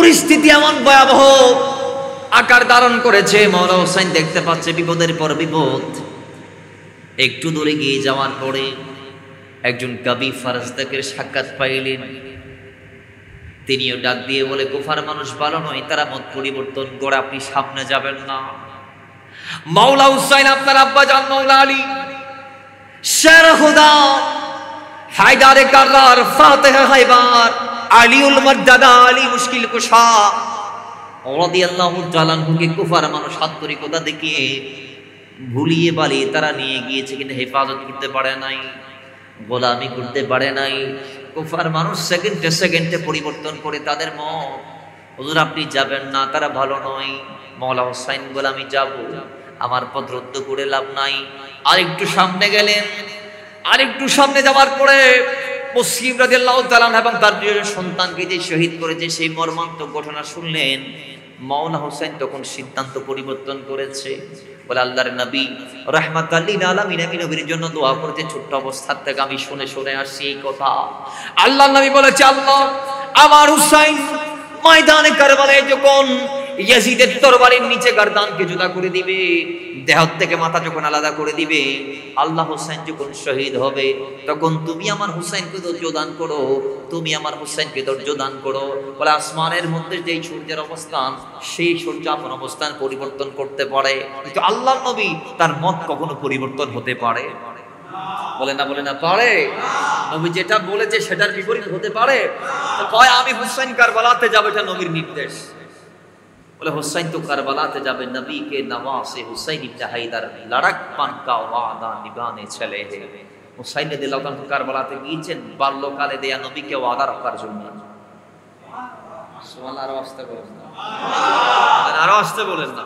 পরিস্থিতি এমন ভয়াবহ আকার ধারণ করেছে। মাওলা হোসেন দেখতে পাচ্ছে বিপদের পর বিপদ। একটু দূরে গিয়ে যাওয়ার পরে একজন কবি ফারস্তাকের সাক্ষাৎ পাইলেন। তিনিও ডাক দিয়ে বলে, কুফার মানুষ ভালো নয়, তারা মত পরিবর্তন করে, আপনি সামনে যাবেন না। মাওলা হুসাইন আপনার আব্বা জান মাওলা আলী শের খুদা হায়দারে কাররার ফাতিহা হায়বার আলীউল মারদাদা আলী মুশকিল কুশা রাদিয়াল্লাহু তাআলা আনহুকে কুফার মানুষ আন্তরিকতা দেখিয়ে ভুলিয়ে বালিয়ে তারা নিয়ে গিয়েছে, কিন্তু হেফাজত করতে পারে নাই, গোলামি করতে পারে নাই। কুফার মানুষ সেকেন্ডে সেকেন্ডে পরিবর্তন করে তাদের মত। হুজুর আপনি যাবেন না, তারা ভালো নয়। মাওলা হোসেন বলে, আমি যাব, আমার পথ রদ্দ করে লাভ নাই। আরেকটু সামনে গেলেন। আরেকটু সামনে যাওয়ার পরে মুসলিম রাদিয়াল্লাহু তাআলা এবং তার প্রিয় সন্তানকে যে শহীদ করেছে সেই মর্মান্তিক ঘটনা শুনলেন। মাওলা হোসেন তখন সিদ্ধান্ত পরিবর্তন করেছে, বলে আল্লাহর নবী রাহমাতাল লিল আলামিন আমি নবীর জন্য দোয়া করতে ছোট্ট অবস্থা থেকে আমি শুনে শুনে আসছি এই কথা। আল্লাহর নবী বলেছে, আল্লাহ আমার হুসাইন ময়দানে কারবালায় যখন ইয়াজিদের তরবারির নিচে গর্দানকে জুদা করে দিবে, দেহ থেকে মাথা যখন আলাদা করে দিবে, আল্লাহ হোসেন যখন শহীদ হবে, তখন তুমি আমার হুসাইনকে ধৈর্য দান করো, তুমি আমার হুসাইনকে ধৈর্য দান করো। বলে আসমানের মধ্যে যেই সূর্যের অবস্থান, সেই সূর্য আপন অবস্থান পরিবর্তন করতে পারে, কিন্তু আল্লাহর নবী তার মত কখনো পরিবর্তন হতে পারে? বলে না, বলে না পারে। নবী যেটা বলেছে সেটার বিপরীত হতে পারে? কয় আমি হুসাইন কারবালাতে যাব, এটা নবীর নির্দেশ। বলে হুসাইন তো কারবালাতে যাবে, নবী কে নওয়াসে হুসাইন ইবনে হায়দার লড়কপন কা ওয়াদা নিভানে চলে হে। হুসাইন রাদিয়াল্লাহু তাআলা কারবালাতে গিয়েছেন বাল্যকালে দেয়া নবীকে ওয়াদা রাখার জন্য। সুবহানাল্লাহ, আরো আসতে বলেন না, আরো আসতে বলেন না।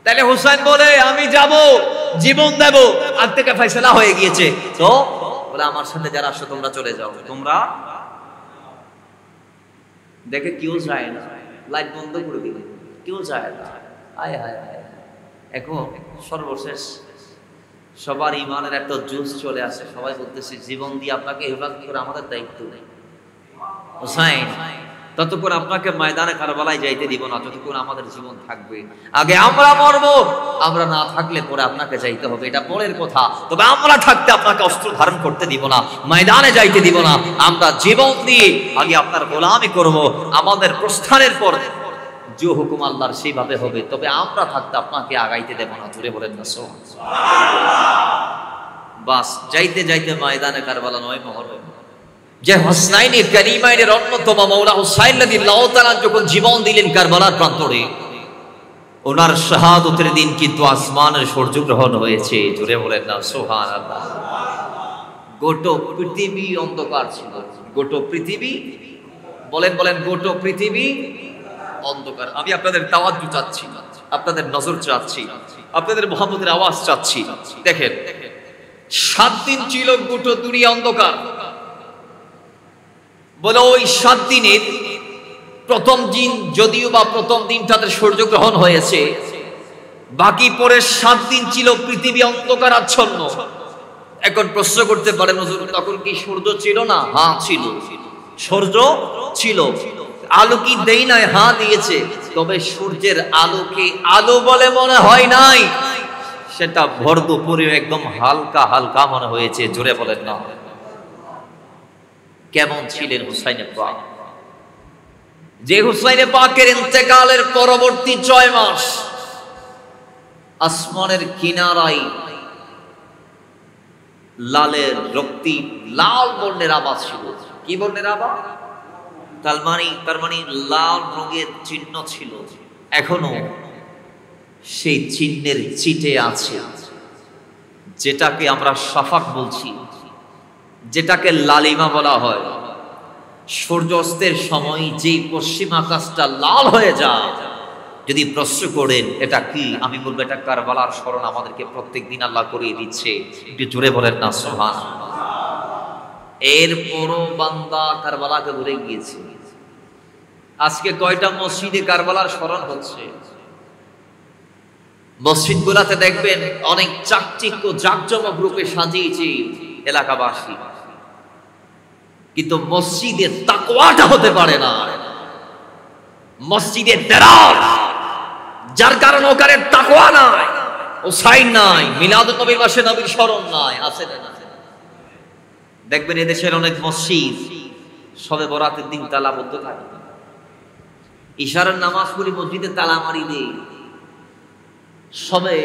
তাহলে হুসাইন বলে আমি যাব, জীবন দেব, আজ থেকে ফয়সালা হয়ে গিয়েছে। তো বলে আমার সাথে যারা আসো তোমরা চলে যাও। তোমরা দেখে কেউ যায় না, লাইট বন্ধ করে দিলে কেউ যায় না। আয় হায় হায়, এখন সর্বশেষ সবার ইমানের একটা জোশ চলে আসে, সবাই বলতেছে জীবন দিয়ে আপনাকে হেফাজত করে আমাদের দায়িত্ব নেই। হুসাইন ততক্ষণ আপনাকে ময়দানে কারবালায় যাইতে দিব না যতক্ষণ আমাদের জীবন থাকবে। আগে আমরা মরবো, আমরা না থাকলে পরে আপনাকে যাইতে হবে, এটা পরের কথা। তবে আমরা থাকতে আপনাকে অস্ত্র ধারণ করতে দিব না, ময়দানে যাইতে দিব না। আমরা জীবন দিয়ে আগে আপনার গোলামি করব। আমাদের প্রস্থানের পর যে হুকুম আল্লাহর সেইভাবে হবে, তবে আমরা থাকতে আপনাকে আগাইতে দেব না। জোরে বলেন না সুবহানাল্লাহ। বাস যাইতে যাইতে ময়দানে কারবালা 9 মুহররম, যে হুসাইনের কারিমাইনের অন্যতম মাওলা হুসাইন রাদিয়াল্লাহু তাআলা যখন জীবন দিলেন কারবালার প্রান্তরে, ওনার শাহাদাতের দিন কিন্তু আসমানের সূর্যগ্রহণ হয়েছে। জোরে বলেন না সুবহানাল্লাহ। গোটা পৃথিবী অন্ধকার ছিল, গোটা পৃথিবী, বলেন বলেন, গোটা পৃথিবী অন্ধকার। আমি আপনাদের তাওয়াজ্জু চাচ্ছি, আপনাদের নজর চাচ্ছি, আপনাদের মুহাম্মদের আওয়াজ চাচ্ছি। দেখেন 7 দিন ছিল গোটা দুনিয়া অন্ধকার। বলে ওই 7 দিনের প্রথম দিন যদিও বা প্রথম দিনটাতে সূর্যগ্রহণ হয়েছে, বাকি পরের 7 দিন ছিল পৃথিবী অন্ধকার আচ্ছন্ন। এখন প্রশ্ন করতে পারেন, হুজুর তখন কি সূর্য ছিল না? হ্যাঁ ছিল, সূর্য ছিল। আলো কি দেই নাই? হ্যাঁ দিয়েছে। তবে সূর্যের আলোকে আলো বলে মনে হয় নাই, সেটা ভর দুপুরে একদম হালকা হালকা মনে হয়েছে। জোরে বলেন না। কেমন ছিলেন হুসাইন পাক? যে হুসাইন পাকের ইন্তেকালের পরবর্তী 6 মাস আসমানের কিনারায় লালের রক্তি লাল বর্ণের আভা ছিল। কি বর্ণের আভা? তার মানে লাল রঙের চিহ্ন ছিল। এখনো সেই চিহ্নের চিটে আছে, যেটাকে আমরা শাফাক বলছি, যেটাকে লালিমা বলা হয়। সূর্যাস্তের সময় যে পশ্চিম আকাশটা লাল হয়ে যায়, যদি প্রশ্ন করেন এটা কি, আমি বলবো এটা কারবালার স্মরণ আমাদেরকে প্রত্যেকদিন আল্লাহ করিয়ে দিচ্ছে। একটু জোরে বলেন না সুবহানাল্লাহ। এরপরও বান্দা কারবালাকে ভুলে গিয়েছে। আজকে কয়টা মসজিদে কারবালার স্মরণ হচ্ছে? মসজিদগুলোতে দেখবেন অনেক চাকচিক্য জাঁকজমক রূপে সাজিয়েছে এলাকাবাসী। কিন্তু মসজিদে তাকওয়াটা হতে পারে না। মসজিদে দেরার, যার কারণে ওখানে তাকওয়া নাই, ও সাইন নাই, মিলাদুন নবীর মাসে নবীর স্মরণ নাই, আছে না? দেখবেন এদেশের অনেক মসজিদ সবে বরাতের দিন তালাবদ্ধ থাকে, ইশারার নামাজ পড়ি মসজিদে তালা মারি দেই। সবে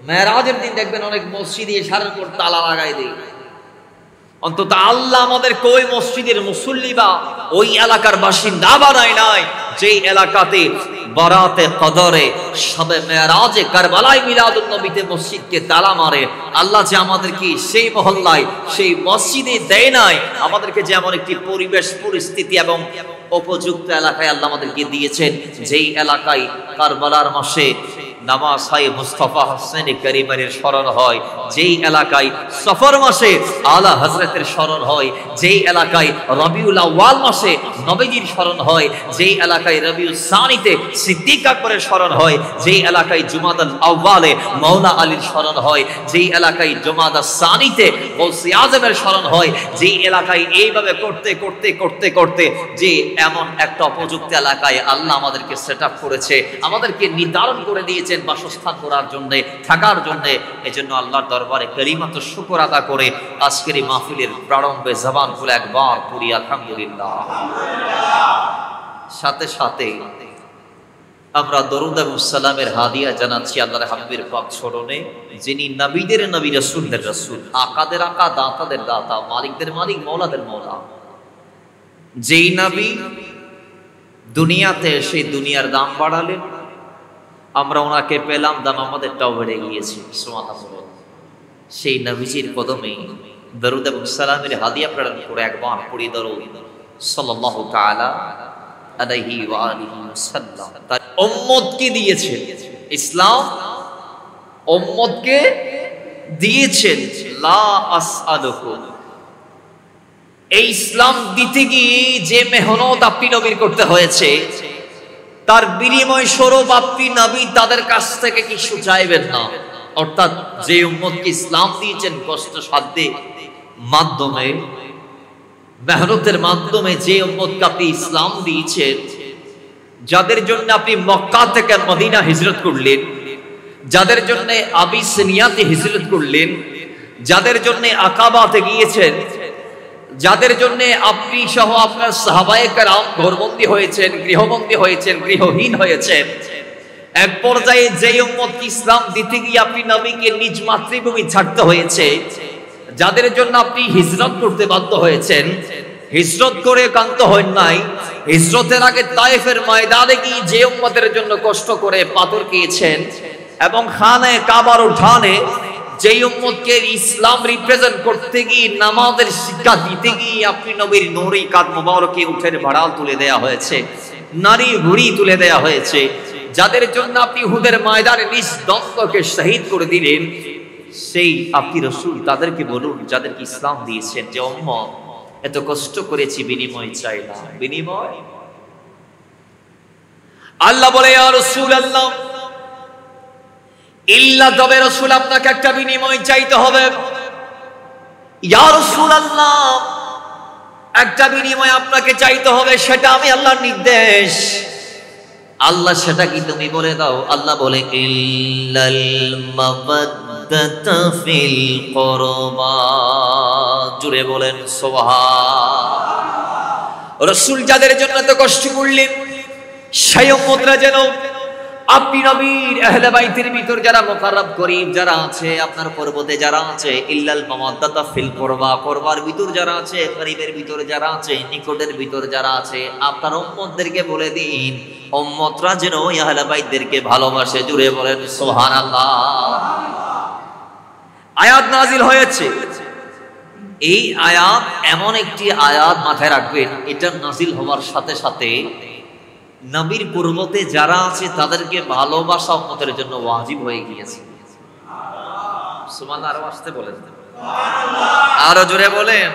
মেরাজের দিন দেখবেন অনেক মসজিদে ইশারার পর তালা লাগাই দেই। অন্তত আল্লাহ আমাদের কই মসজিদের মুসল্লি বা ওই এলাকার বাসিন্দা বানায় নাই যে এলাকাতে বরাতে কদরে শবে মেরাজে কারবালায় মিলাদুন নবীতে মসজিদকে তালা মারে। আল্লাহ যে আমাদেরকে সেই মহল্লায় সেই মসজিদে দেয় নাই, আমাদেরকে যেমন একটি পরিবেশ পরিস্থিতি এবং উপযুক্ত এলাকায় আল্লাহ আমাদেরকে দিয়েছেন, যেই এলাকায় কারবালার মাসে নামাজ হয় মুস্তাফা হোসেন করিমের স্মরণ হয়, যেই এলাকায় সফর মাসে আলা হযরতের স্মরণ হয়, যেই এলাকায় রবিউল আউয়াল মাসে নবীজির স্মরণ হয়, যেই এলাকায় রবিউল সানিতে সিদ্দিক আকবরের স্মরণ হয়, যেই এলাকায় জুমাদাল আউয়ালে মাওলা আলীর স্মরণ হয়, যেই এলাকায় জুমাদাল সানিতে গৌসে আজমের স্মরণ হয়, যেই এলাকায় এইভাবে করতে করতে করতে করতে যে এমন একটা উপযুক্ত এলাকায় আল্লাহ আমাদেরকে সেটআপ করেছে, আমাদেরকে নির্ধারণ করে দিয়েছে বাসস্থান করার জন্য, থাকার জন্য। এজন্য আল্লাহর দরবারে কালিমাত শুকর আদা করে আজকের এই মাহফিলের প্রারম্ভে জবান খুলে একবার পড়ি আলহামদুলিল্লাহ। সাথে সাথে আমরা দরুদ এবং সালামের হাদিয়া জানাচ্ছি আল্লাহর হাবিবের পাক স্মরণে, যিনি নবীদের নবী, রাসূলদের রাসূল, আকাদের আকা, দাতাদের দাতা, মালিকদের মালিক, মওলাদের মওলা। যেই নবী দুনিয়াতে এসে দুনিয়ার দাম বাড়ালেন, আমরা ওনাকে পেলাম, দাম আমাদেরটাও বেড়ে গিয়েছে। সুবহানাল্লাহ। সেই নবীজির কদমে দরুদ এবং সালামের হাদিয়া প্রেরণ করে একবার পড়ি দরুদ সাল্লাল্লাহু তাআলা আলাইহি ওয়া আলিহি ওয়াসাল্লাম। তার উম্মতকে দিয়েছেন ইসলাম, উম্মতকে দিয়েছেন লা আসআলুকুম। এই ইসলাম দিতে গিয়ে যে মেহনত আপনি নবীর করতে হয়েছে, তার বিনিময় স্বরূপ আপনি নবী তাদের কাছ থেকে কিছু চাইবেন না। অর্থাৎ যে উম্মতকে ইসলাম দিয়েছেন কষ্ট সাধ্যে মাধ্যমে, মেহনতের মাধ্যমে, যে উম্মতকে আপনি ইসলাম দিয়েছেন, যাদের জন্য আপনি মক্কা থেকে মদিনা হিজরত করলেন, যাদের জন্য আবিসিনিয়াতে হিজরত করলেন, যাদের জন্য আকাবাতে গিয়েছেন, যাদের জন্য আপনি সহ আপনার সাহাবায়ে কেরাম ঘরবন্দি হয়েছেন, গৃহবন্দী হয়েছেন, গৃহহীন হয়েছেন, এক পর্যায়ে যে উম্মতকে ইসলাম দিতে গিয়ে আপনি নবীকে নিজ মাতৃভূমি ছাড়তে হয়েছে, যাদের জন্য আপনি হিজরত করতে বাধ্য হয়েছেন, হিজরত করে কান্ত হন নাই, হিজরতের আগে তায়েফের ময়দানে গিয়ে যে উম্মতের জন্য কষ্ট করে পাথর খেয়েছেন, এবং খানে কাবার উঠানে যেই উম্মতকে ইসলাম রিপ্রেজেন্ট করতে গিয়ে নামাজের শিক্ষা দিতে গিয়ে আপনি নবীর নূরি কাঁধ মোবারকে উঠের ভাড়াল তুলে দেয়া হয়েছে, নারী ভুড়ি তুলে দেয়া হয়েছে, যাদের জন্য আপনি হুদের ময়দানে নিজ দন্তকে শহীদ করে দিলেন, সেই আপনি রাসূল তাদেরকে বলুন যাদেরকে ইসলাম দিয়েছেন, যে উম্মত এত কষ্ট করেছি, বিনিময় চাই না। বিনিময় আল্লাহ বলে ইয়া রাসূলুল্লাহ, ইল্লা, তবে রাসূল আপনাকে একটা বিনিময় চাইতে হবে। ইয়া রাসূলুল্লাহ, একটা বিনিময় আপনাকে চাইতে হবে, সেটা আমি আল্লাহর নির্দেশ। আল্লাহ সেটা কি তুমি বলে দাও। আল্লাহ বলে ইল্লাল মাওয়াদ্দাতা ফিল কুরবা। জুড়ে বলেন সুবহান। রাসূল যাদের জন্য এত কষ্ট করলেন, সেই উম্মতরা যেন আপনি নবীর আহলে বাইতের ভিতর যারা মুকাররব করিম যারা আছে, আপনার পর্বতে যারা আছে, ইল্লাল মাওয়াদ্দাতা ফিল কুরবা, কুরবার ভিতর যারা আছে, করিবের ভিতর যারা আছে, নিকটের ভিতর যারা আছে, আপনার উম্মতদেরকে বলে দিন উম্মতরা যেন ওই আহলে বাইতদেরকে ভালোবাসে। জুড়ে বলেন সুবহানাল্লাহ। আয়াত নাজিল হয়েছে। এই আয়াত এমন একটি আয়াত, মাথায় রাখবেন, এটা নাজিল হওয়ার সাথে সাথে নবীর পূর্বতে যারা আছে তাদেরকে ভালোবাসা উম্মতের জন্য ওয়াজিব হয়ে গিয়েছে। সুবহানাল্লাহ। আরো আসতে বলেন, আরো জোরে বলেন।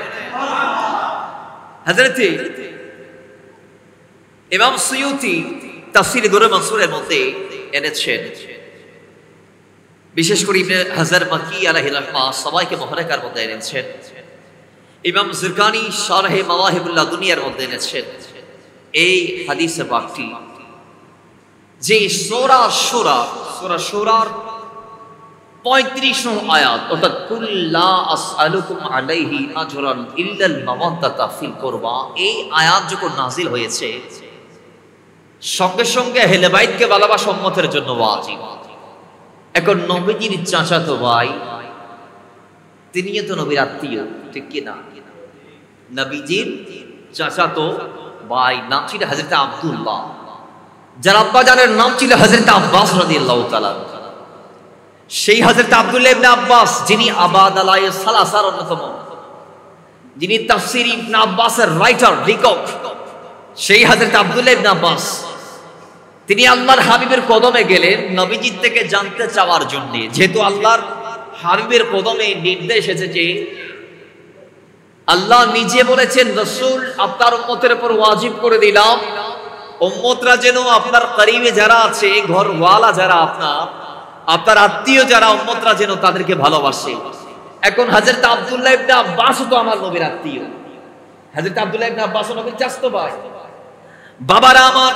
হযরত ইমাম সুয়ুতি তাফসীর দুর মানসুরের মধ্যে এনেছেন, বিশেষ করে ইবনে হাজার মাকি আলাইহি রাহমাহ সবাইকে মুহাররাকার মধ্যে এনেছেন, ইমাম জিরকানি শারহে মাওয়াহিবুল্লাহ দুনিয়ার মধ্যে এনেছেন এই হাদিসে পাকটি যে সূরা শূরার 35 নং আয়াত, অর্থাৎ কুল লা আসআলুকুম আলাইহি আজরান ইল্লাল মাওয়াদ্দাতা ফিল কুরবা, এই আয়াত যখন নাজিল হয়েছে সঙ্গে সঙ্গে আহলে বাইতকে ভালোবাসা উম্মতের জন্য ওয়াজিব। এখন নবীজির চাচাতো ভাই, তিনিও তো নবীর আত্মীয়, ঠিক কি না? নবীজির চাচাতো ভাই নাম ছিল হযরত আব্দুল্লাহ, যার আব্বা জানের নাম ছিল হযরত আব্বাস রাদিয়াল্লাহু তাআলা। সেই হযরত আব্দুল্লাহ ইবনে আব্বাস যিনি আবাদালায়ে সালাসার অন্যতম, যিনি তাফসীর ইবনে আব্বাসের রাইটার, লেখক, সেই হযরত আব্দুল্লাহ ইবনে আব্বাস তিনি আল্লাহর হাবিবের কদমে গেলেন নবীজির থেকে জানতে চাওয়ার জন্য। যেহেতু আল্লাহর হাবিবের কদমে নির্দেশ এসেছে, আল্লাহ নিজে বলেছেন রাসূল আপনার উম্মতের উপর ওয়াজিব করে দিলাম উম্মতরা যেন আপনার করিবে যারা আছে, ঘরওয়ালা যারা আপনার আত্মীয় যারা উম্মতরা যেন তাদেরকে ভালোবাসে। এখন হযরত আব্দুল্লাহ ইবনে আব্বাস তো আমার নবীর আত্মীয়, হযরত আব্দুল্লাহ ইবনে আব্বাস নবীর চাচতো ভাই। বাবারা আমার,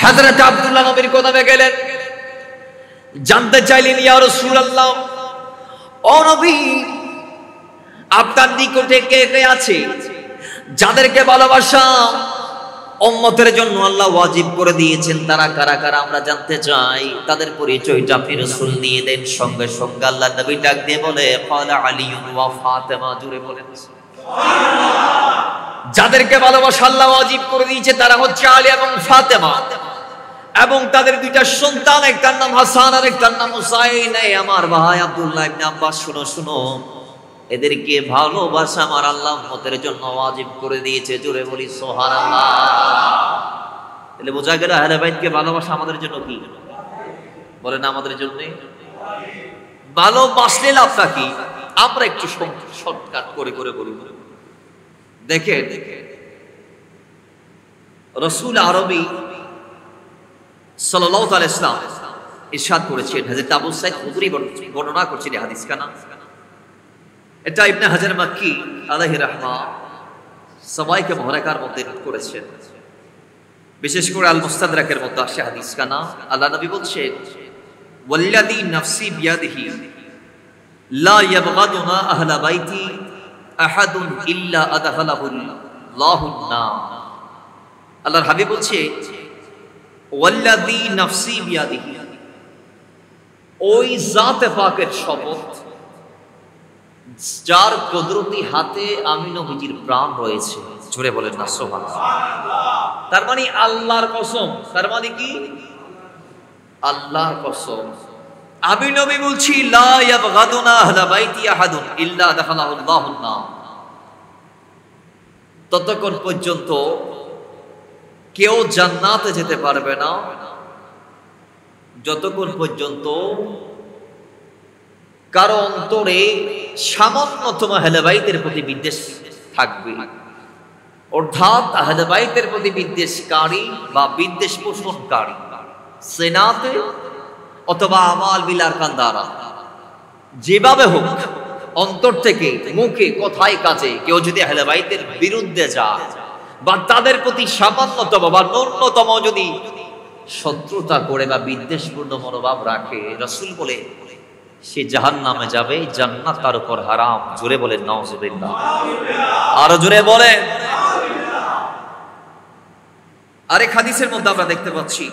হযরত আব্দুল্লাহ নবীর কদমে গেলেন, জানতে চাইলেন ইয়া রাসূলুল্লাহ, ও নবী আপনার নিকটে কে কে আছে যাদেরকে ভালোবাসা উম্মতের জন্য আল্লাহ ওয়াজিব করে দিয়েছেন, তারা কারা কারা আমরা জানতে চাই। তাদের পরিচয়টা আপনি রাসূল দিয়ে দেন। সঙ্গে সঙ্গে আল্লাহ নবী ডাক দিয়ে বলে ক্বালা আলিয়ুন ওয়া ফাতেমা, জোরে বলেন সুবহানাল্লাহ। যাদেরকে ভালোবাসা আল্লাহ ওয়াজিব করে দিয়েছে তারা হচ্ছে আলী এবং ফাতেমা, এবং তাদের দুইটা সন্তান, একটার নাম হাসান আর একটার নাম হুসাইন। আমার ভাই আব্দুল্লাহ ইবনে আব্বাস, শুনো শুনো, এদেরকে ভালোবাসা আমার আল্লাহ উম্মতের জন্য ওয়াজিব করে দিয়েছে। জোরে বলি সুবহানাল্লাহ। তাহলে বোঝা গেল আহলে বাইতকে ভালোবাসা আমাদের জন্য কি? বলেন আমাদের জন্য ভালোবাসলে লাভটা কি? আমরা একটু শর্টকাট করে করে বলি। দেখেন রাসূল আরবী সাল্লাল্লাহু আলাইহি ওয়াসাল্লাম ইরশাদ করেছেন, হযরত আবু সাঈদ খুদরি বর্ণনা করছেন এই হাদিস কানা। এটা ইবনে হাজার মাক্কি আলাইহি রাহমা সবাইকে মুহরাকার মধ্যে করেছেন, বিশেষ করে আল মুস্তাদরাকের মধ্যে আসে হাদিস কানা। আল্লাহ নবী বলছেন, ওয়াল্লাযী নাফসি বিয়াদিহি লা ইয়াবগাদুনা আহলা বাইতি আহাদুন ইল্লা আদখালাহুল্লাহুন নার। আল্লাহর হাবিব বলছে, ওয়াল্লাযী নাফসি বিয়াদিহি, ওই জাতে পাকের শপথ যার কুদরতি হাতে আমি নবীজির প্রাণ রয়েছে। জোরে বলেন না সুবহানাল্লাহ। তার মানে আল্লাহর কসম। তার মানে কি? আল্লাহর কসম। আমি নবী বলছি, লা ইয়াবগাদুনা আহলা বাইতি আহাদুন ইল্লা দাখালাহুল্লাহুন নার। ততক্ষণ পর্যন্ত কেউ জান্নাতে যেতে পারবে না যতক্ষণ পর্যন্ত কারো অন্তরে সামান্যতম আহলে বাইতের প্রতি বিদ্বেষ থাকবে। অর্থাৎ আহলে বাইতের প্রতি বিদ্বেষকারী বা বিদ্বেষ পোষণকারী সেনাতে অথবা আমাল বিলার কান্দারা যেভাবে হোক অন্তর থেকে মুখে কথায় কাজে কেউ যদি আহলে বাইতের বিরুদ্ধে যায় বা তাদের প্রতি সামান্যতম বা ন্যূনতম যদি শত্রুতা করে বা বিদ্বেষপূর্ণ মনোভাব রাখে, রাসূল বলে সে জাহান্নামে যাবে, জান্নাত তার উপর হারাম। জোরে বলেন নাউজুবিল্লাহ। আরো জোরে বলেন। আরেক হাদিসের মধ্যে আমরা দেখতে পাচ্ছি,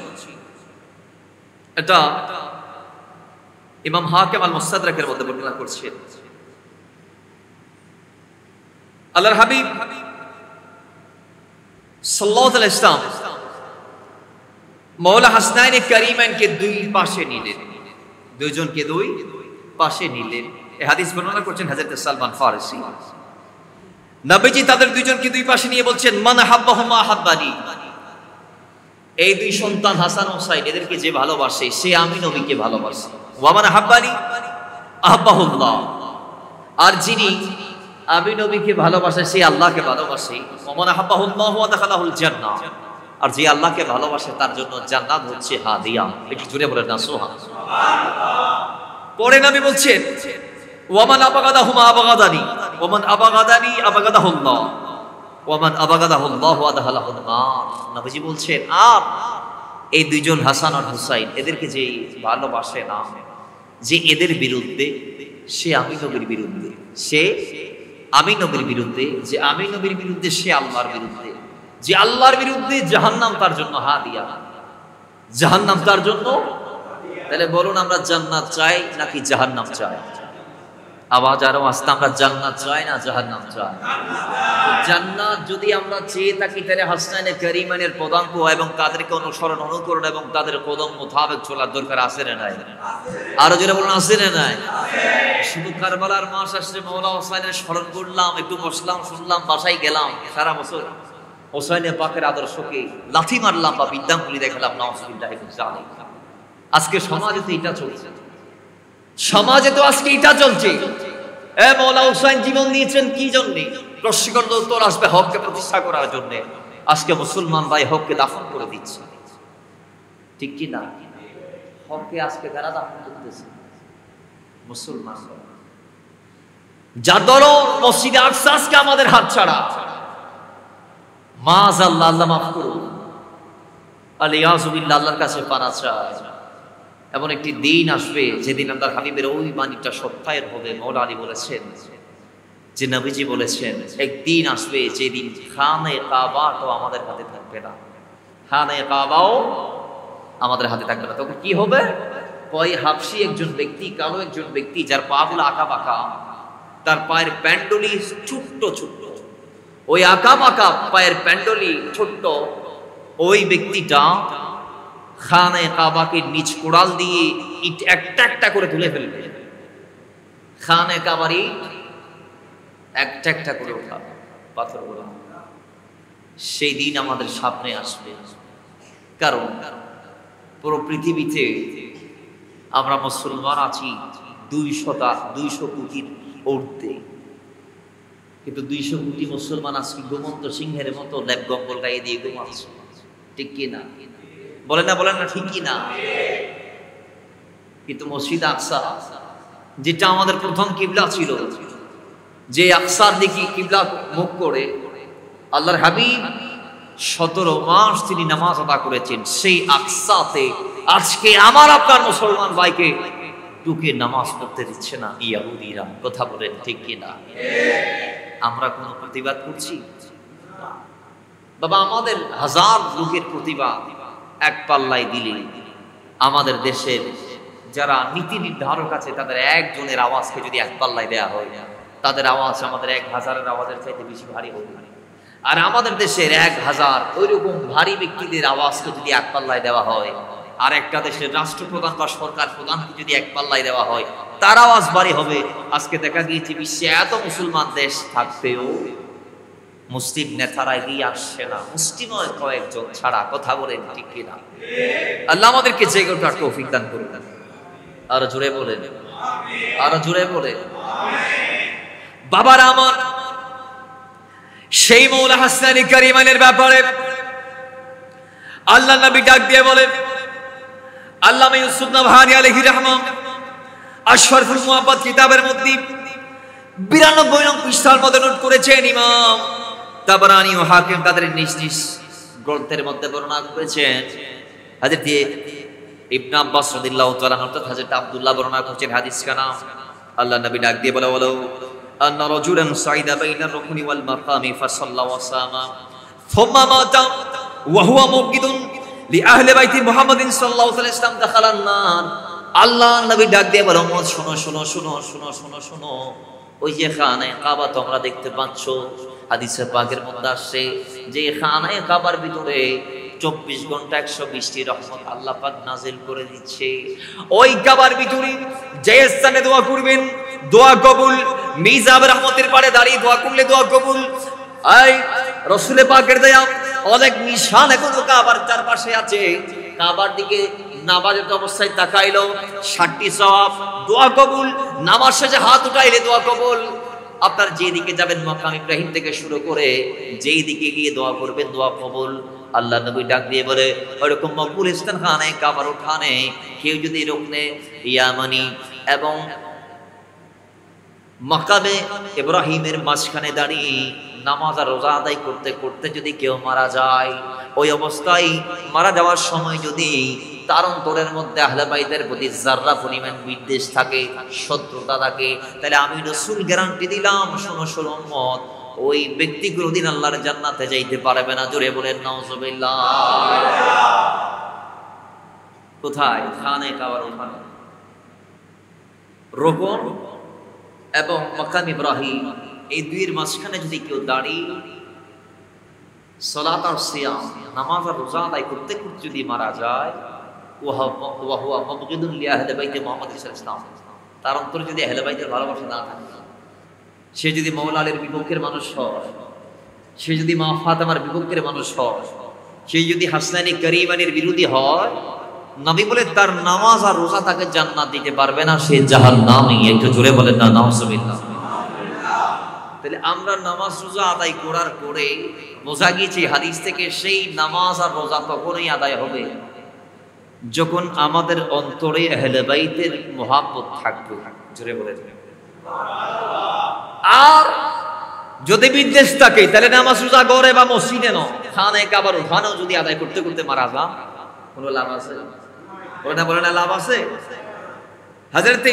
এটা ইমাম হাকিম আল মুস্তাদরাকের মধ্যে বর্ণনা করছেন, আল্লাহর হাবিব সাল্লাল্লাহু আলাইহি ওয়াসাল্লাম মাওলা হাসনাইন কারীমাইনকে দুই পাশে নিলেন, দুইজনকে দুই পাশে নিলেন। এই হাদিস বর্ণনা করছেন হযরত সালমান ফারসি। নবীজি তাদের দুইজনকে দুই পাশে নিয়ে বলছেন, মান হাব্বাহুমা হাব্বানি, এই দুই সন্তান হাসান ও হুসাইন এদেরকে যে ভালোবাসে সে আমি নবীকে ভালোবাসে। ওয়া মান হাব্বানি আহাব্বাহুল্লাহ, আর যিনি আমি নবীকে ভালোবাসে সে আল্লাহকে ভালোবাসে। ওয়া মান হাব্বাহুল্লাহু ওয়া দাখালাহুল জান্নাহ, আর যে আল্লাহকে ভালোবাসে তার জন্য জান্নাত হচ্ছে হাদিয়া। একটু জোরে বলেন না সুবহানাল্লাহ। পরে নবী বলছেন, ওয়া মান আবাগাদাহুমা আবাগাদানি ওমান আবাগাদানি আবাগাদাহুল্লাহ ওমান আবাগাদাহুল্লাহু আদখালাহুন নার। নবীজি বলছেন, আর এই দুইজন হাসান আর হুসাইন, এদেরকে যে ভালোবাসে না, যে এদের বিরুদ্ধে, সে আমি নবীর বিরুদ্ধে, সে আমি নবীর বিরুদ্ধে, যে আমি নবীর বিরুদ্ধে সে আল্লাহর বিরুদ্ধে, যে আল্লাহর বিরুদ্ধে জাহান্নাম তার জন্য হাদিয়া, জাহান্নাম তার জন্য। তাহলে বলুন, আমরা জান্নাত চাই নাকি জাহান্নাম চাই? আওয়াজ আরো আসতে, আমরা জান্নাত চাই না জাহান্নাম চাই? জান্নাত যদি আমরা চেয়ে থাকি, তাহলে হাসনাইনে কারিমানের পদাঙ্ক এবং তাদেরকে অনুসরণ অনুকরণ এবং তাদের কদম মোতাবেক চলার দরকার আছে না নাই? আরো জোরে বলুন, আছে না নাই? শুধু কারবালার মাস আসলে মওলা হোসাইনের স্মরণ করলাম, একটু বসলাম, শুনলাম, বাসায় গেলাম, সারা বছর হোসাইনে পাকের আদর্শকে লাথি মারলাম বা বিদ্যাঙ্গুলি দেখালাম, নাউজুবিল্লাহ। আজকে সমাজে তো এটা চলছে, সমাজে তো আজকে এটা চলছে। মওলা হোসাইন জীবন দিয়েছেন কি জন্য? প্রশ্ন উত্তর আসবে হককে প্রতিষ্ঠা করার জন্য। আজকে মুসলমান ভাই হককে দাফন করে দিচ্ছে, ঠিক কি না? হককে আজকে কারা দাফন করতেছে? মুসলমান। যার দরুন মসজিদে আকসা আজকে আমাদের হাত ছাড়া। মাআযাল্লাহ, আল্লাহ মাফ করুন, আলিয়াযুবিল্লাহ, আল্লাহর কাছে পানা চাই। এমন একটি দিন আসবে যেদিন আল্লাহর হাবিবের ওই বাণীটা সত্যায়ন হবে। মওলা আলী বলেছেন, যে নবীজি বলেছেন, একদিন আসবে যেদিন খানে কাবাও আমাদের হাতে থাকবে না, খানে কাবাও আমাদের হাতে থাকবে না। তখন কি হবে? ওই হাবশী একজন ব্যক্তি, কালো একজন ব্যক্তি, যার পা গুলো আঁকা বাঁকা, তার পায়ের প্যান্ডলি ছোট্ট ছোট্ট, ওই আঁকা বাঁকা পায়ের প্যান্ডলি ছোট্ট, ওই ব্যক্তিটা খানে কাবাকে নিচ কোড়াল দিয়ে ইট একটা একটা করে তুলে ফেলবে। খানে কাবার ইট একটা একটা করে উঠাবে, পাথরগুলো। সেই দিন আমাদের সামনে আসবে। কারণ পুরো পৃথিবীতে আমরা মুসলমান আছি 200 কোটির ঊর্ধ্বে, কিন্তু 200 কোটি মুসলমান আজকে ঘুমন্ত সিংহের মতো ল্যাব গম্বল গায়ে দিয়ে ঘুমাচ্ছে, ঠিক কি না? বলেন না, বলেন না, ঠিক কি না? কিন্তু মসজিদ আকসা, যেটা আমাদের প্রথম কিবলা ছিল, যে আকসার দিকে কিবলা মুখ করে আল্লাহর হাবিব 17 মাস তিনি নামাজ আদা করেছেন, সেই আকসাতে আজকে আমার আপনার মুসলমান ভাইকে ঢুকে নামাজ পড়তে দিচ্ছে না ইহুদিরা। কথা বলেন, ঠিক কি না? আমরা কোনো প্রতিবাদ করছি? বাবা, আমাদের হাজার লোকের প্রতিবাদ এক পাল্লায় দিলে আমাদের দেশের যারা নীতি নির্ধারক আছে, তাদের একজনের আওয়াজকে যদি এক পাল্লায় দেয়া হয়, তাদের আওয়াজ আমাদের 1000-এর আওয়াজের চাইতে বেশি ভারী হবে। আর আমাদের দেশের 1000 ওইরকম ভারী ব্যক্তিদের আওয়াজকে যদি এক পাল্লায় দেওয়া হয়, আর একটা দেশের রাষ্ট্রপ্রধান বা সরকার প্রধানকে যদি এক পাল্লায় দেওয়া হয়, তার আওয়াজ ভারী হবে। আজকে দেখা গিয়েছে বিশ্বে এত মুসলমান দেশ থাকতেও মুসলিম নেতারা এগিয়ে আসছে না, মুসলিম কয়েকজন ছাড়া। কথা বলেন, ঠিক কিনা? আল্লাহ আমাদেরকে জেগেটার তৌফিক দান করুন। আরো জোরে বলেন, আরো জোরে বলেন। বাবারা আমার, সেই মওলা হাসনানী কারিমানের ব্যাপারে আল্লাহ নবী ডাক দিয়ে বলেন, আল্লামা ইউসুফ নবহানী আলাইহির রহমান আশরাফুল মুহাব্বত কিতাবের মধ্যে 92 নং পৃষ্ঠার মধ্যে নোট করেছেন ইমাম তাবরানী ও হাকিম তাদের নিজ নিজ গ্রন্থের মধ্যে বর্ণনা করেছেন। হযরত ইবনে আব্বাস রাদিয়াল্লাহু তাআলা অর্থাৎ হযরত আব্দুল্লাহ বর্ণনা করেছেন হাদিস কানা। আল্লাহ নবী ডাক দিয়ে বলে, বলো আন্না রাজুলান সাইদা বাইনা রুকনি ওয়াল মাকামি ফাসাল্লা ওয়া সামা থুম্মা মাতা ওয়া হুয়া মুকিদুন লিআহলি বাইতি মুহাম্মাদিন সাল্লাল্লাহু আলাইহি ওয়াসাল্লাম দাখালান নার। আল্লাহ নবী ডাক দিয়ে বলে, শোনো শোনো শোনো শোনো শোনো শোনো, ওই যে খানায়ে কাবা তোমরা দেখতে পাচ্ছ, হাদিসে পাকের মধ্যে আসছে যে খানায়ে কাবার ভিতরে 24 ঘন্টা 120টি রহমত আল্লাহ পাক নাজিল করে দিচ্ছে। ওই কাবার ভিতরে যে স্থানে দোয়া করবেন দোয়া কবুল, মিজাব রহমতের পারে দাঁড়িয়ে দোয়া করলে দোয়া কবুল। এই রাসূল পাকের দয়া অনেক নিশান এখনো কাবার চারপাশে আছে। কাবার দিকে নামাজের অবস্থায় তাকাইলো 60টি সওয়াব, দোয়া কবুল। নামাজ শেষে হাত উঠাইলে দোয়া কবুল। আপনার যেদিকে যাবেন মাকাম ইব্রাহিম থেকে শুরু করে যেই দিকে গিয়ে দোয়া করবেন দোয়া কবুল। আল্লাহ নবী ডাক দিয়ে বলে, ওরকম মকবুল স্থান খানে কাবার উঠানে কেউ যদি রুকনে ইয়ামানি এবং মাকামে ইব্রাহিমের মাঝখানে দাঁড়িয়ে নামাজ আর রোজা আদায় করতে করতে যদি কেউ মারা যায়, ওই অবস্থায় মারা যাওয়ার সময় যদি তার অন্তরের মধ্যে আহলে বাইতের প্রতি যাররা পরিমাণ বিদ্বেষ থাকে, শত্রুতা থাকে, তাহলে আমি রাসূল গ্যারান্টি দিলাম, শোনো শোনো উম্মত, ওই ব্যক্তি কোনদিন আল্লাহর জান্নাতে যাইতে পারবে না। জোরে বলেন নাউজুবিল্লাহ। কোথায়? খানে কাবার ওখানে রোকন এবং মাকাম ইব্রাহিম, এই দুইয়ের মাঝখানে যদি কেউ দাঁড়িয়ে সালাত আর সিয়াম, নামাজ আর রোজা আদায় করতে করতে যদি মারা যায়, ওয়া হুয়া মুবগিদুন লি আহলি বাইতি মুহাম্মদ সাল্লাল্লাহু আলাইহি ওয়াসাল্লাম, তার অন্তরে যদি আহলে বাইতের ভালোবাসা না থাকে, সে যদি মাওলা আলীর বিপক্ষের মানুষ হয়, সে যদি মা ফাতেমার বিপক্ষের মানুষ হয়, সে যদি হাসনানি করিমানির বিরোধী হয়, নবী বলে তার নামাজ আর রোজা তাকে জান্নাত দিতে পারবে না, সে জাহান্নামী। একটু জোরে বলেন না নাউজুবিল্লাহ। তাহলে আমরা নামাজ রোজা আদায় করার পরে বোঝা গিয়েছে হাদিস থেকে, সেই নামাজ আর রোজা তখনই আদায় হবে যখন আমাদের অন্তরে আহলে বাইতের মুহাব্বত থাকবে। জোরে বলেন। আর যদি বিদ্বেষ থাকে, তাহলে নামাজ রোজা ঘরে বা মসজিদে নয়, খানে কাবার ওখানেও যদি আদায় করতে করতে মারা যান, কোনো লাভ আছে? বলে না লাভ আছে? হযরত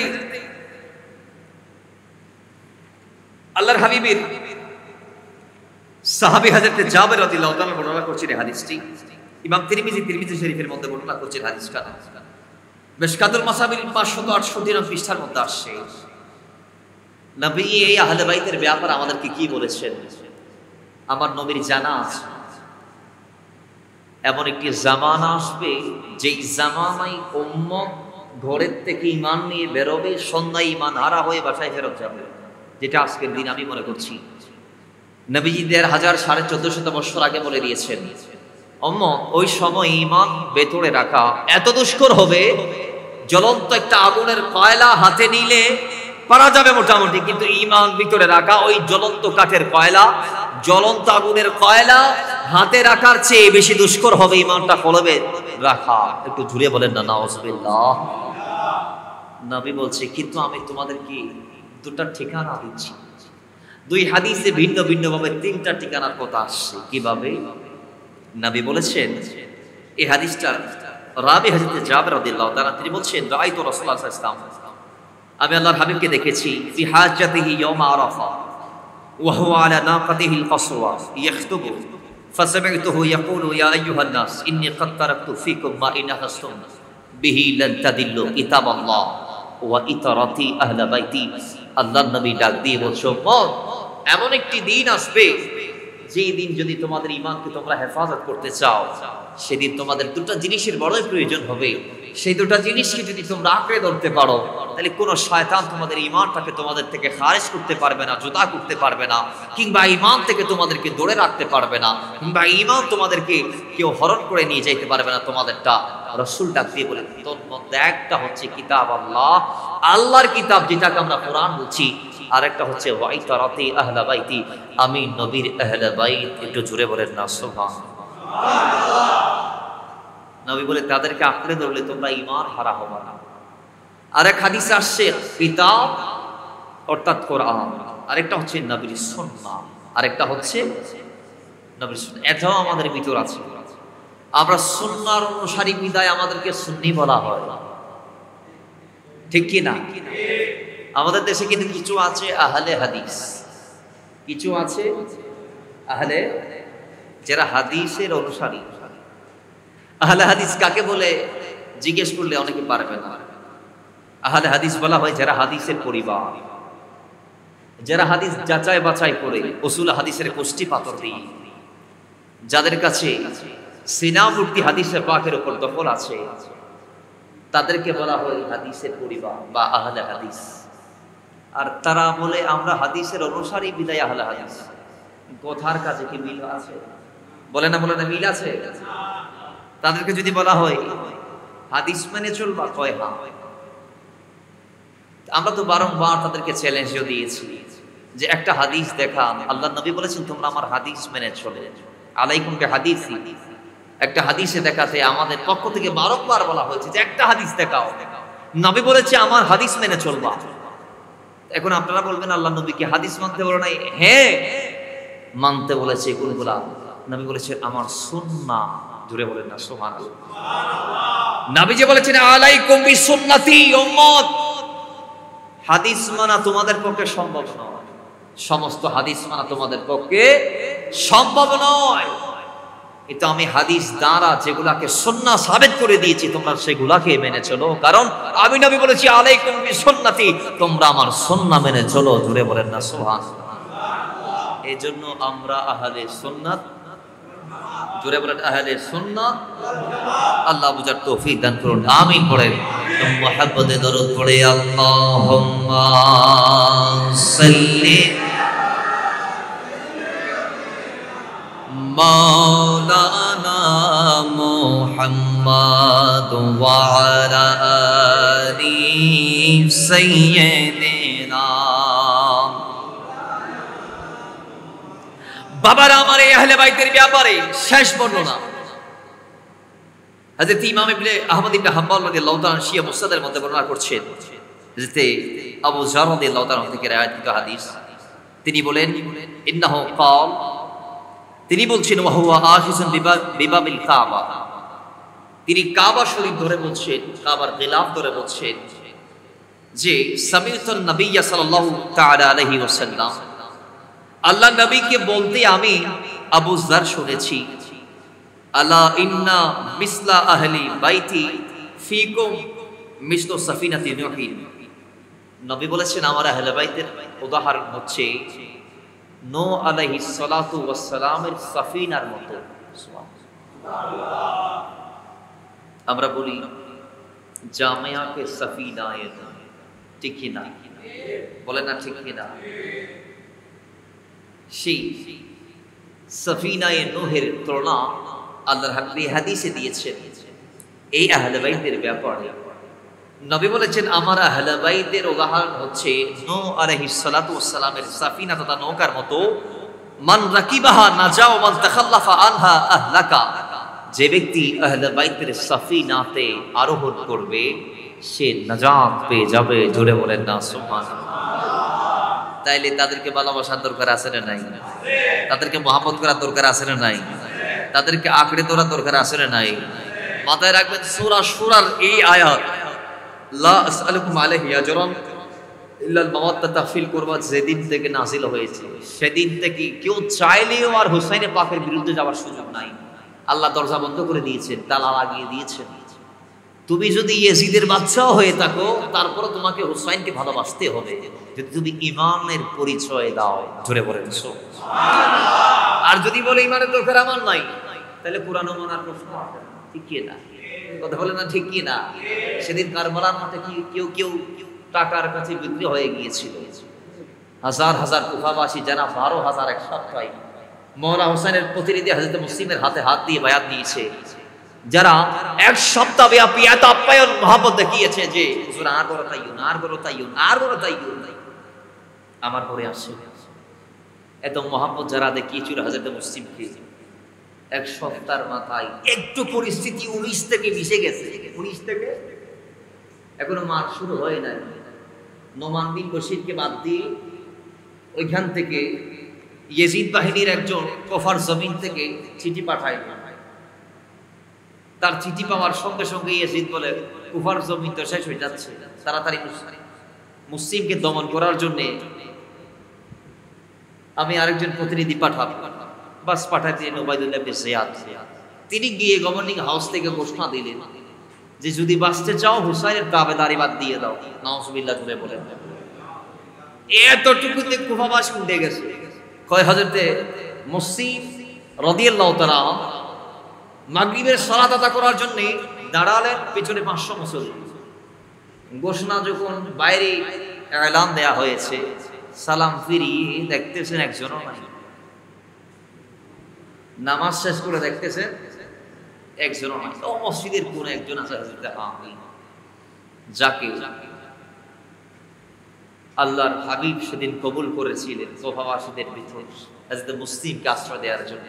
আল্লাহর হাবিবের সাহাবী হযরত জাবের রাদিয়াল্লাহু তাআলা বর্ণনা করছেন এই হাদিসটি। ইমাম তিরমিজি শরীফের মধ্যে বর্ণনা করছেন হাদিসটা। মিশকাতুল মাসাবির 568 পৃষ্ঠার মধ্যে আসছে। নবী এই আহলে বাইতের ব্যাপারে আমাদেরকে কি বলেছেন? আমার নবীর জানা আছে এমন একটি জামানা আসবে, যেই জামানায় উম্মত ঘরের থেকে ঈমান নিয়ে বেরোবে, সন্ধ্যায় ঈমান হারা হয়ে বাসায় ফেরত যাবে, যেটা আজকের দিন আমি মনে করছি। নবীজি 1450 বছর আগে বলে দিয়েছেন, উম্মত ওই সময় ঈমান ভেতরে রাখা এত দুষ্কর হবে, জ্বলন্ত একটা আগুনের কয়লা হাতে নিলে পারা যাবে মোটামুটি, কিন্তু ঈমান ভিতরে রাখা, ওই জ্বলন্ত কাঠের কয়লা, জ্বলন্ত আগুনের কয়লা হাতে রাখার চেয়ে বেশি দুষ্কর হবে ঈমানটা কলবে রাখা। একটু জুড়ে বলেন না নাউজুবিল্লাহ। নবী বলছে, কিন্তু আমি তোমাদেরকে দুটা ঠিকানা দিচ্ছি। দুই হাদিসে ভিন্ন ভিন্ন ভাবে তিনটা ঠিকানার কথা আসছে। কিভাবে? নবী বলেছেন, এই হাদিসটা রাবি হযরত জাবের রাদিয়াল্লাহু তাআলা তিনি বলছেন, রাআইতু রাসূলুল্লাহ সাল্লাল্লাহু আলাইহি ওয়াসাল্লাম, আমি আল্লাহর হাবিবকে দেখেছি, ফি হাজ্জাতিহি ইয়াউম আরাফা ওয়া হুয়া আলা নাকাতিহিল কাসওয়া ইয়াখতুবু ফাসামি'তুহু ইয়াকুলু ইয়া আইয়ুহান নাস ইন্নী ক্বাদ তারাকতু ফীকুম মা ইন আহসাতুম বিহি লান তাদিল্লু কিতাবাল্লাহ ওয়া ইতারাতি আহলে বাইতি। আল্লাহর নবী ডাক দিয়ে বলছো, এমন একটি দিন আসবে, যেই দিন যদি তোমাদের ঈমানকে তোমরা হেফাজত করতে চাও, সেদিন তোমাদের দুটো জিনিসের বড়ই প্রয়োজন হবে। সেই দুটো জিনিসকে যদি তোমরা আঁকড়ে ধরতে পারো, তাহলে কোনো শয়তান তোমাদের ঈমানটাকে তোমাদের থেকে খারিজ করতে পারবে না, জুতা করতে পারবে না, কিংবা ঈমান থেকে তোমাদেরকে ধরে রাখতে পারবে না, কিংবা ঈমান তোমাদেরকে কেউ হরণ করে নিয়ে যাইতে পারবে না তোমাদেরটা। রাসূল ডাক দিয়ে বলেন, তোর মধ্যে একটা হচ্ছে কিতাব আল্লাহ, আল্লাহর কিতাব যেটাকে আমরা কোরআন বলছি, আর একটা হচ্ছে ওয়াইতারাতি আহলে বাইতি, আমি নবীর আহলে বাইত। একটু জোরে বলেন না সুবহানাল্লাহ। নবী বলে, তাদেরকে আঁকড়ে ধরলে তোমরা ঈমান হারা হবে না। আরেক হাদিসে আসছে কিতাব অর্থাৎ কোরআন, আরেকটা হচ্ছে নবীর সুন্নাহ, আরেকটা হচ্ছে নবীর সুন্নাহ। এটাও আমাদের ভিতর আছে। আমরা সুন্নাহর অনুসারী বিদায় আমাদেরকে সুন্নি বলা হয়, ঠিক কি না? আমাদের দেশে কিন্তু কিছু আছে আহলে হাদিস, কিছু আছে আহলে, যারা হাদিসের অনুসারী। আহলে হাদিস কাকে বলে জিজ্ঞেস করলে অনেকে পারবে না। আহলে হাদিস বলা হয় যারা হাদিসের পরিবার, যারা হাদিস যাচাই বাছাই করে উসুল হাদিসের কোষ্ঠী পাথর দিয়ে, যাদের কাছে সিনামূর্তি হাদিসে পাকের উপর দখল আছে, তাদেরকে বলা হয় হাদিসের পরিবার বা আহলে হাদিস। আর তারা বলে আমরা হাদিসের অনুসারী বিদায় আহলে হাদিস। কথার কাছে কি মিল আছে? বলে না মিল আছে? তাদেরকে যদি বলা হয় হাদিস মেনে চলবা, কয় হ্যাঁ। আমরা তো বারংবার তাদেরকে চ্যালেঞ্জও দিয়েছি যে একটা হাদিস দেখান। আল্লাহ নবী বলেছেন তোমরা আমার হাদিস মেনে চলে, আলাইকুম বিহাদিসি। একটা হাদিসে দেখাতে আমাদের পক্ষ থেকে বারংবার বলা হয়েছে যে একটা হাদিস দেখাও। নবী বলেছে আমার হাদিস মেনে চলবা। এখন আপনারা বলবেন আল্লাহ নবী কি হাদিস মানতে বলে নাই? হ্যাঁ মানতে বলেছে। কোনগুলা? নবী বলেছেন আমার সুন্নাহ। জোরে বলেন না সুবহানাল্লাহ। নবী যে বলেছেন আলাইকুম বিসুন্নতি উম্মত, হাদিস মানা তোমাদের পক্ষে সম্ভব নয়, সমস্ত হাদিস মানা তোমাদের পক্ষে সম্ভব নয়। এটা আমি হাদিস দ্বারা যেগুলাকে সুন্নাহ সাবিত করে দিয়েছি তোমরা সেগুলাকে মেনে চলো, কারণ আমি নবী বলেছি আলাইকুম বিসুন্নতি, তোমরা আমার সুন্নাহ মেনে চলো। জোরে বলেন না সুবহানাল্লাহ। এজন্য আমরা আহলে সুন্নাত, জোরে বলেন আহলে সুন্নাত। আল্লাহ বুঝার তৌফিক দান করুন, আমিন। পড়েন মুহাব্বতে দরুদ পড়ে আল্লাহুম্মা সাল্লি মাওলানা মুহাম্মাদ ওয়া আলা আলি সাইয়্যিদিনা। বাবার আমার এই আহলে বাইতের ব্যাপারে শেষ বর্ণনা হযরত ইমাম ইবনে আহমদ ইবনে হাম্বল রাদিয়াল্লাহু তাআলা শিয়া মুসনাদের মধ্যে বর্ণনা করছেন। হযরত আবু যর রাদিয়াল্লাহু তাআলা থেকে riwayat হাদিস, তিনি বলেন ইন্নাহু ক্বাল, তিনি বলছেন ওয়া হুয়া আখিযুন বিবাবিল কাবা, তিনি কাবা শরীফ ধরে বলছেন, কাবার গিলাফ ধরে বলছেন যে সামিউতুন নবী সাল্লাল্লাহু তাআলা আলাইহি ওয়াসাল্লাম, আল্লাহ নবীকে বলতে আমি আবু যর শুনেছি, আলা ইন্না মিসলা আহলি বাইতি ফিকুম মিসলু সাফিনাতি নূহিন। নবী বলেছেন আমার আহলে বাইতের উদাহরণ হচ্ছে নূহ আলাইহিস সালাতু ওয়াস সালামের সাফিনার মতো। আমরা বলি জামিয়াকে সাফিনায়ে নূহ, ঠিক কি না? বলেন না ঠিক কি না? সেই সাফিনায়ে নূহের তুলনা আল্লাহর হাবিব হাদিসে দিয়েছেন এই আহলে বাইতের ব্যাপারে। নবী বলেছেন আমার আহলে বাইতের উদাহরণ হচ্ছে নূহ আলাইহিস সালাতু ওয়াস সালামের সাফিনা তথা নৌকার মতো। মান রাকিবাহা নাজা ওয়া মান তাখাল্লাফা আনহা আহলাকা, যে ব্যক্তি আহলে বাইতের সাফিনাতে আরোহণ করবে সে নাজাত পেয়ে যাবে। জোরে বলেন না সুবহানাল্লাহ। তাইলে তাদেরকে ভালোবাসার দরকার আছে না নাই? তাদেরকে মহব্বত করার দরকার আছে না নাই? তাদেরকে আঁকড়ে ধরার দরকার আছে না নাই? মাথায় রাখবেন সূরা শুরার এই আয়াত লা আসআলুকুম আলাইহি আজরান ইল্লাল মাওয়াদ্দাতা ফিল কুরবা যেদিন থেকে নাযিল হয়েছে সেদিন থেকে কেউ চাইলেও আর হুসাইনে পাকের বিরুদ্ধে যাওয়ার সুযোগ নাই। আল্লাহ দরজা বন্ধ করে দিয়েছেন, তালা লাগিয়ে দিয়েছেন। তুমি যদি ইয়াজিদের বাদশাহ হয়ে থাকো তারপরে তোমাকে হুসাইনকে ভালোবাসতে হবে যদি তুমি ঈমানের পরিচয় দাও। জোরে বলেন সুবহানাল্লাহ। আর যদি বলে ঈমানের দরকার আমার নাই, তাহলে কোরআন মানার প্রশ্ন আসে না, ঠিক কি না? কথা বলে না ঠিক কি না? সেদিন কারবালার মাঠে কি কেউ টাকার কাছে বিক্রি হয়ে গিয়েছিল। হাজার হাজার কুফাবাসী যারা 12,000 এক সপ্তাহে মওলানা হোসেনের প্রতিনিধি হযরত মুসলিমের হাতে হাত দিয়ে বায়াত দিয়েছে, যারা এক সপ্তাহ ব্যাপী এত আপ্যায়ন মহব্বত দেখিয়েছে যে হুজুর আর বড় তাইয়ুন, আর বড় তাইয়ুন, আর বড় তাইয়ুন আমার পরে আসে। এত মহব্বত যারা দেখিয়েছিল হযরত মুসলিমকে, এক সপ্তাহের মাথায় একটু পরিস্থিতি 19 থেকে 20 গেছে। 19 থেকে এখনো মার শুরু হয় নাই। নোমান বিন বশিরকে বাদ দিয়ে ওইখান থেকে ইয়াজিদ বাহিনীর একজন কুফার জমিন থেকে চিঠি পাঠায়। তার চিঠি পাওয়ার সঙ্গে সঙ্গে ইয়াজিদ বলে কুফার জমিন তো শেষ হয়ে যাচ্ছে, তাড়াতাড়ি মুসলিমকে দমন করার জন্য আমি আরেকজন প্রতিনিধি পাঠাবো। বাস পাঠাতে উবাইদুল্লাহ ইবনে জিয়াদ, তিনি গিয়ে গভর্নিং হাউস থেকে ঘোষণা দিলেন যে যদি বাঁচতে চাও হুসাইনের তাবেদারি বাদ দিয়ে দাও। নাউজুবিল্লাহ করে বলেন। এতটুকুতে কুফাবাসী উঠে গেছে। কয় হযরতে মুসলিম রাদিয়াল্লাহু তাআলা মাগরিবের সালাত আদা করার জন্য দাঁড়ালেন, পেছনে 500 মুসল্লি। ঘোষণা যখন বাইরে এলান দেয়া হয়েছে, সালাম ফিরিয়ে দেখতেছেন একজনও নাই। নামাজ শেষ করে দেখতেছেন একজনও নাই। ও মসজিদের কোন একজন আছে হযরত আমি, যাকে আল্লাহর হাবিব সেদিন কবুল করেছিলেন কুফাবাসীদের ভিতর হযরত মুসলিমকে আশ্রয় দেওয়ার জন্য।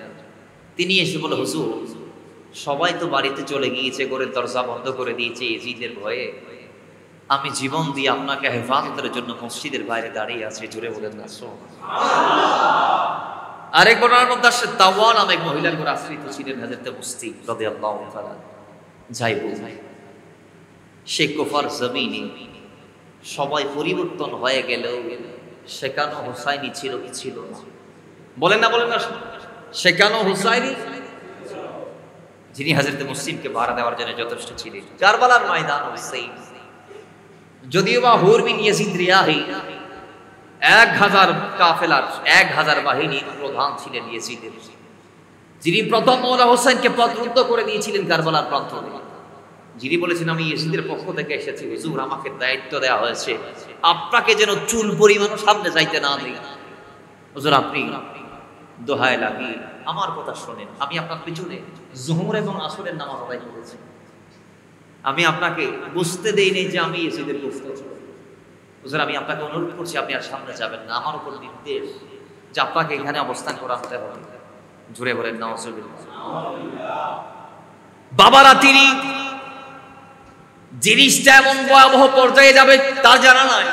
তিনি এসে বলে হুজুর সবাই তো বাড়িতে চলে গিয়েছে, ঘরের দরজা বন্ধ করে দিয়েছে ইয়াজিদের ভয়ে, আমি জীবন দিয়ে আপনাকে হেফাজতের জন্য মসজিদের বাইরে দাঁড়িয়ে আছি, জুড়ে বলেন না আরেক বর্ণনার মধ্যে আসছে তাওয়া নামে এক মহিলার উপর আশ্রিত ছিলেন হযরত মুসলিম রাদিয়াল্লাহু তাআলা। যাই হোক, সে কুফার জমিনে সবাই পরিবর্তন হয়ে গেল, সেখানে হুসাইনি ছিল কি ছিল না? বলেন না বলেন না, সেখানে হুসাইনি যিনি হযরত মুসলিমকে বাড়া দেওয়ার জন্য যথেষ্ট ছিলেন। কারবালার ময়দান হুসাইন, যদিও বা হুর বিন ইয়াজিদ রিয়াহি 1000 কাফেলার 1000 বাহিনীর প্রধান ছিলেন ইয়াজিদের, যিনি প্রথম মওলা হোসেনকে পথরুদ্ধ করে দিয়েছিলেন কারবালার প্রান্তরে, যিনি বলেছেন আমি ইয়াজিদের পক্ষ থেকে এসেছি, হুজুর আমাকে দায়িত্ব দেওয়া হয়েছে আপনাকে যেন চুল পরিমাণও সামনে যাইতে না দেই, হুজুর আপনি দোহায় লাগি আমার কথা শোনেন, আমি আপনার পিছনে জোহর এবং আসরের নামাজ আদায় করেছি, আমি আপনাকে বুঝতে দেই নেই যে আমি ইয়াজিদের গুস্তাখি, হুজুর আমি আপনাকে অনুরোধ করছি আপনি আর সামনে যাবেন না, আমার উপর নির্দেশ যে আপনাকে এখানে অবস্থান করাতে হবে। জুড়ে বলেন নাউজুবিল্লাহ। বাবারা তিনি জিনিসটা এমন ভয়াবহ পর্যায়ে যাবে তার জানা নাই,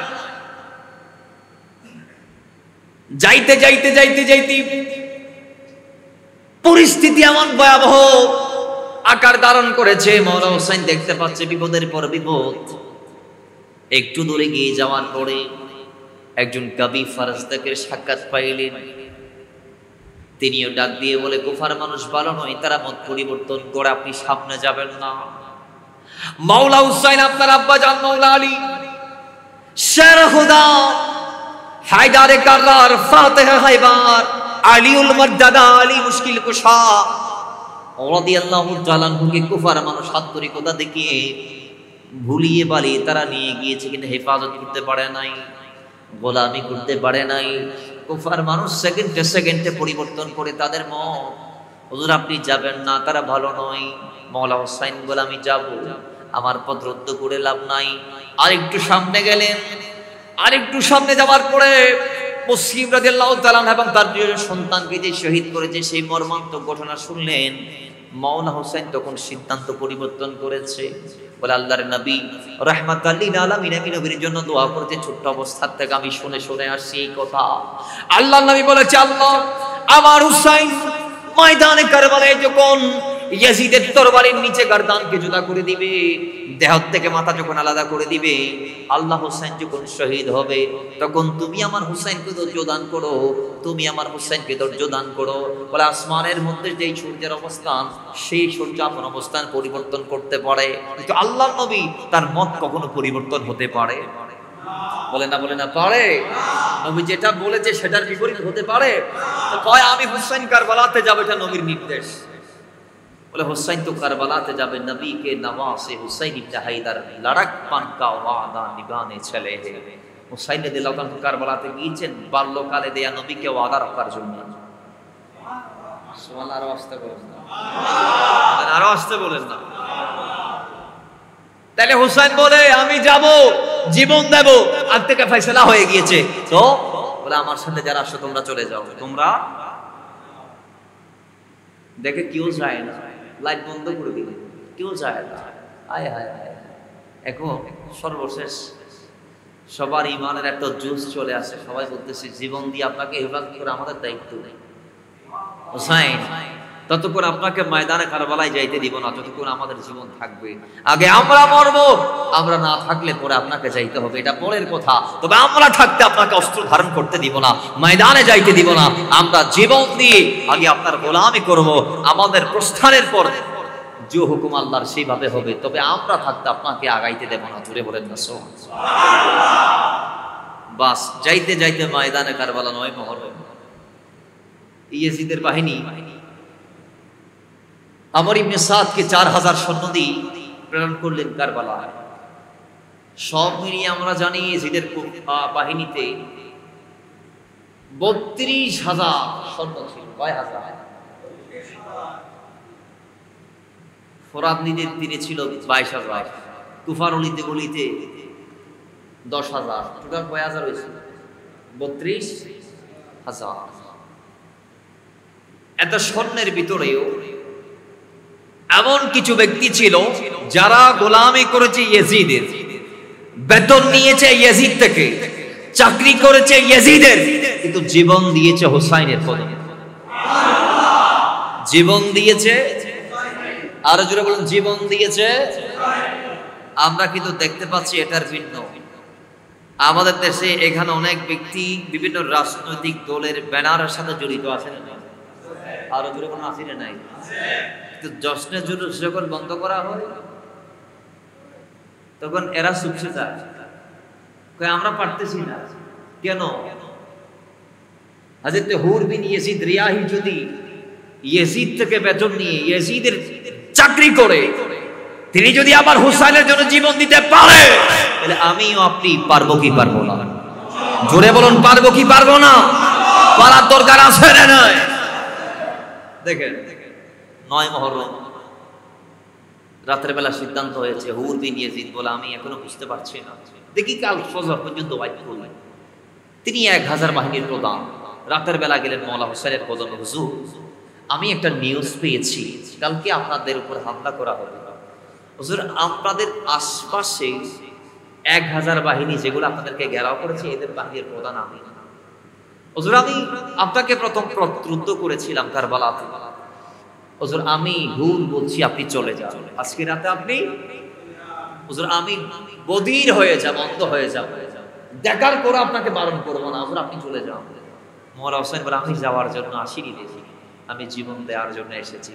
যাইতে যাইতে যাইতে যাইতে পরিস্থিতি এমন ভয়াবহ আকার ধারণ করেছে, মওলা হোসেন দেখতে পাচ্ছে বিপদের পর বিপদ। একটু দূরে গিয়ে যাওয়ার পরে একজন কবি ফারস্তাকে সাক্ষাৎ পাইলেন, তিনিও ডাক দিয়ে বলে কুফার মানুষ ভালো নয়, তারা মত পরিবর্তন করে, আপনি সামনে যাবেন না। মাওলা হুসাইন আপনার আব্বা জান মাওলা আলী শের খুদা হায়দারে কাররার ফাতিহা হায়বার আলীউল মারদাদা আলী মুশকিল কুশা রাদিয়াল্লাহু তাআলা আনহুকে কুফার মানুষ হাতরিকতা দেখিয়ে ভুলিয়ে বালি তারা নিয়ে গিয়েছে, কিন্তু হেফাজত করতে পারে নাই, গোলামি করতে পারে নাই। কুফার মানুষ সেকেন্ডে সেকেন্ডে পরিবর্তন করে তাদের মত, হুজুর আপনি যাবেন না, তারা ভালো নয়। মওলা হোসেন বলে আমি যাব, আমার পথ রদ্দ করে লাভ নাই। আরেকটু সামনে গেলেন, আরেকটু সামনে যাওয়ার পরে মুসলিম রাদিয়াল্লাহু তাআলা এবং তার প্রিয় সন্তানকে যে শহীদ করেছে সেই মর্মান্তিক ঘটনা শুনলেন। মওলা হোসেন তখন সিদ্ধান্ত পরিবর্তন করেছে, বলে আল্লাহর নবী রাহমাতাল লিল আলামিন আমি নবীর জন্য দোয়া করতে ছোট্ট অবস্থা থেকে আমি শুনে শুনে আসছি এই কথা। আল্লাহর নবী বলেছে আল্লাহ আমার হুসাইন ময়দানে কারবালায় যখন ইয়াজিদের তরবারির নিচে গর্দানকে জুদা করে দিবে, দেহ থেকে মাথা যখন আলাদা করে দিবে, আল্লাহ হোসেন যখন শহীদ হবে তখন তুমি আমার হুসাইনকে ধৈর্য দান করো, তুমি আমার হুসাইনকে ধৈর্য দান করো। বলে আসমানের মধ্যে যেই সূর্যের অবস্থান সেই সূর্য আপন অবস্থান পরিবর্তন করতে পারে, কিন্তু আল্লাহ নবী তার মত কখনো পরিবর্তন হতে পারে বলে না, বলে না পারে। নবী যেটা বলেছে সেটার বিপরীত হতে পারে। কয় আমি হুসাইন কারবালাতে যাব, এটা নবীর নির্দেশ। বলে হুসাইন তো কারবালাতে যাবে, নবী কে নওয়াসে হুসাইন ইবনে হায়দার লড়ক পান কা ওয়াদা নিভানে চলে হে। হুসাইন রাদিয়াল্লাহু তাআলা কারবালাতে গিয়েছেন বাল্যকালে দেয়া নবীকে ওয়াদা রাখার জন্য। সুবহানাল্লাহ, আরো আসতে বলেন না, আরো আসতে বলেন না। তাহলে হুসাইন বলে আমি যাব, জীবন দেব, আজ থেকে ফয়সালা হয়ে গিয়েছে। তো বলে আমার সাথে যারা আসো তোমরা চলে যাও, তোমরা দেখে কেউ যায় না, লাইট বন্ধ করে দিলে কেউ যায় না। আয় হায় হায়, এখন সর্বশেষ সবার ইমানের একটা জোশ চলে আসে, সবাই বলতেছে জীবন দিয়ে আপনাকে হেফাজত করে আমাদের দায়িত্ব নেই। হুসাইন ততক্ষণ আপনাকে ময়দানে কারবালায় যাইতে দিব না যতক্ষণ আমাদের জীবন থাকবে, আগে আমরা মরবো, আমরা না থাকলে পরে আপনাকে যাইতে হবে, এটা পরের কথা। তবে আমরা থাকতে আপনাকে অস্ত্র ধারণ করতে দিব না, ময়দানে যাইতে দিব না, আমরা জীবন দিয়ে আগে আপনার গোলামি করব, আমাদের প্রস্থানের পর যে হুকুম আল্লাহর সেইভাবে হবে, তবে আমরা থাকতে আপনাকে আগাইতে দেব না। জুড়ে বলেন না সুবহানাল্লাহ। বাস যাইতে যাইতে ময়দানে কারবালা 9 মুহররম ইয়াজিদের বাহিনী আমর ইবনে সাদকে 4000 সৈন্য দিয়ে প্রেরণ করলেন কারবালায়। সব মিলিয়ে আমরা জানি ইয়াজিদের বাহিনীতে 32000 সৈন্য ছিল। কয় হাজার? ফোরাত নদীর তীরে ছিল 22000, কুফার অলিতে গলিতে 10000, টোটাল কয় হাজার হয়েছিল? 32000। এত সৈন্যের ভিতরেও এমন কিছু ব্যক্তি ছিল যারা গোলামি করেছে ইয়াজিদের, বেতন নিয়েছে ইয়াজিদ থেকে, চাকরি করেছে ইয়াজিদের, কিন্তু জীবন দিয়েছে হুসাইনের কদমে। জীবন দিয়েছে, আরো জোরে বলুন, জীবন দিয়েছে। আমরা কিন্তু দেখতে পাচ্ছি এটার ভিন্ন। আমাদের দেশে এখানে অনেক ব্যক্তি বিভিন্ন রাজনৈতিক দলের ব্যানারের সাথে জড়িত আছেন, আরো জোরে বলুন আছে না নাই? কিন্তু জশ্নের জুলুস যখন বন্ধ করা হয় তখন এরা চুপসে যায়, আমরা পারতেছি না। কেন? হযরত হুর বিন ইয়াজিদ রিয়াহি যদি ইয়াজিদ থেকে বেতন নিয়ে ইয়াজিদের চাকরি করে তিনি যদি আবার হুসাইনের জন্য জীবন দিতে পারে, তাহলে আমিও আপনি পারবো কি পারবো না? জোরে বলুন, পারবো কি পারবো না? পারার দরকার আছে না নাই? দেখেন 9 মুহররম রাতের বেলা সিদ্ধান্ত হয়েছে হুর বিন ইয়াজিদ বলে, আমি এখনো বুঝতে পারছি না, দেখি কাল ফজর পর্যন্ত ওয়াইট করলেন। তিনি 1000 বাহিনীর প্রধান, রাতের বেলা গেলেন মওলা হোসেনের কদমে, হুজুর আমি একটা নিউজ পেয়েছি কালকে আপনাদের উপর হামলা করা হবে। হুজুর আপনাদের আশপাশে 1000 বাহিনী যেগুলো আপনাদেরকে ঘেরাও করেছে এদের বাহিনীর প্রধান আমি। হুজুর আমি আপনাকে প্রথম প্রত্যুত্ত করেছিলাম কারবালাতে। হুজুর আমি হুর বলছি আপনি চলে যান আজকে রাতে আপনি। হুজুর আমি বধির হয়ে যাব, অন্ধ হয়ে যাব, দেখার পর আপনাকে বারণ করবো না, হুজুর আপনি চলে যান। মওলা হোসেন বলে, আমি যাওয়ার জন্য আসিনি দেখি, আমি জীবন দেওয়ার জন্য এসেছি।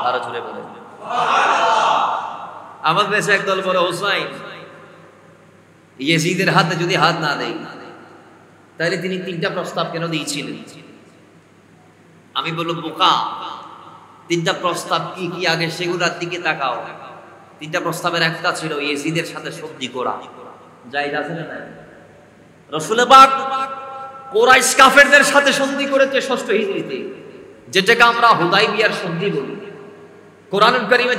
আরো জোরে বলে। আমার দেশে একদল বলে, হুসাইন ইয়াজিদের হাতে যদি হাত না দেয় তাহলে তিনি 3টা প্রস্তাব কেন দিয়েছিলেন? আমি বললাম, বোকা, 3টা প্রস্তাব কি কি আগে সেগুলোর দিকে তাকাও। 3টা প্রস্তাবের একটা ছিল ইয়াজিদের সাথে সন্ধি করা। জায়েজ আছে না নাই? রাসূল পাক কুরাইশ কাফেরদের সাথে সন্ধি করেছে 6ষ্ঠ হিজরিতে, যেটাকে আমরা হুদাইবিয়ার সন্ধি বলি। কোরআনুল কারীমে